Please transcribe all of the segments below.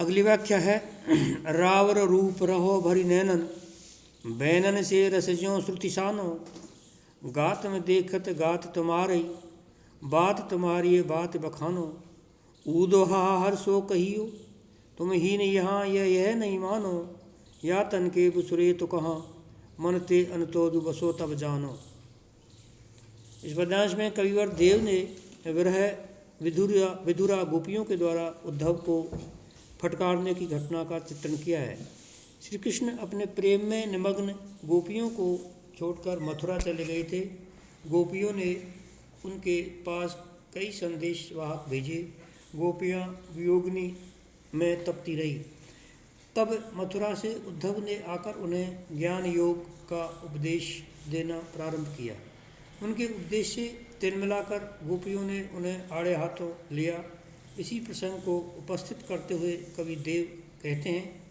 अगली व्याख्या है रावर रूप रहो भरी नैनन, बैनन से रसज्यों श्रुतिशानो, गात में देखत गात तुम्हारी, बात तुम्हारी बात बखानो, ऊदो हा हर सो कहियो, तुम ही ने यहाँ यह नहीं मानो, या तन के बुसुरे तो कहाँ, मन ते अनतोदु बसो तब जानो। इस पद्यांश में कविवर देव ने विरह विधुरा गोपियों के द्वारा उद्धव को फटकारने की घटना का चित्रण किया है। श्री कृष्ण अपने प्रेम में निमग्न गोपियों को छोड़कर मथुरा चले गए थे। गोपियों ने उनके पास कई संदेश वाहक भेजे। गोपियाँ वियोगनी में तपती रही। तब मथुरा से उद्धव ने आकर उन्हें ज्ञान योग का उपदेश देना प्रारंभ किया। उनके उपदेश से तिल मिलाकर गोपियों ने उन्हें आड़े हाथों लिया। इसी प्रसंग को उपस्थित करते हुए कवि देव कहते हैं,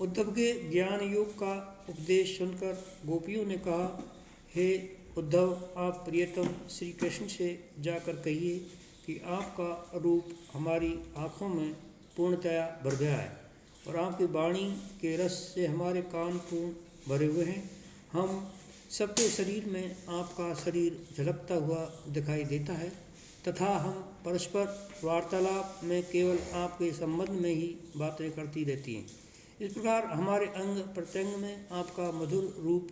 उद्धव के ज्ञान योग का उपदेश सुनकर गोपियों ने कहा, हे उद्धव, आप प्रियतम श्री कृष्ण से जाकर कहिए कि आपका रूप हमारी आँखों में पूर्णतया भर गया है और आपकी वाणी के रस से हमारे कान पूर्ण भरे हुए हैं। हम सबके शरीर में आपका शरीर झलकता हुआ दिखाई देता है तथा हम परस्पर वार्तालाप में केवल आपके संबंध में ही बातें करती रहती हैं। इस प्रकार हमारे अंग प्रत्यंग में आपका मधुर रूप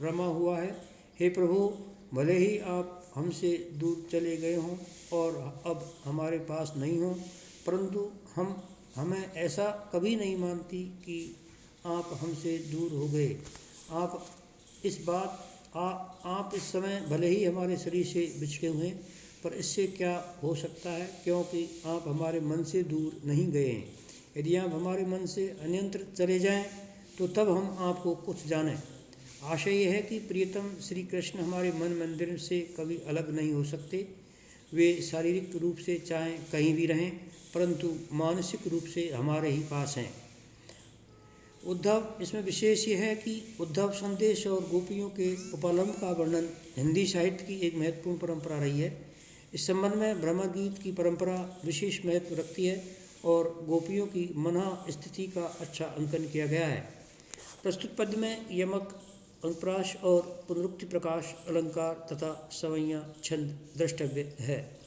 रमा हुआ है। हे प्रभु, भले ही आप हमसे दूर चले गए हों और अब हमारे पास नहीं हों, परंतु हमें ऐसा कभी नहीं मानती कि आप हमसे दूर हो गए। आप इस समय भले ही हमारे शरीर से बिछड़े हुए हैं, पर इससे क्या हो सकता है, क्योंकि आप हमारे मन से दूर नहीं गए हैं। यदि आप हमारे मन से अन्यंत्र चले जाएं, तो तब हम आपको कुछ जानें। आशय यह है कि प्रियतम श्री कृष्ण हमारे मन मंदिर से कभी अलग नहीं हो सकते। वे शारीरिक रूप से चाहे कहीं भी रहें, परंतु मानसिक रूप से हमारे ही पास हैं। उद्धव, इसमें विशेष यह है कि उद्धव संदेश और गोपियों के उपालंब का वर्णन हिंदी साहित्य की एक महत्वपूर्ण परंपरा रही है। इस संबंध में ब्रह्म गीत की परंपरा विशेष महत्व रखती है और गोपियों की मना स्थिति का अच्छा अंकन किया गया है। प्रस्तुत पद्य में यमक, अनुप्रास और पुनरुक्ति प्रकाश, अलंकार तथा सवैयाँ छंद द्रष्टव्य है।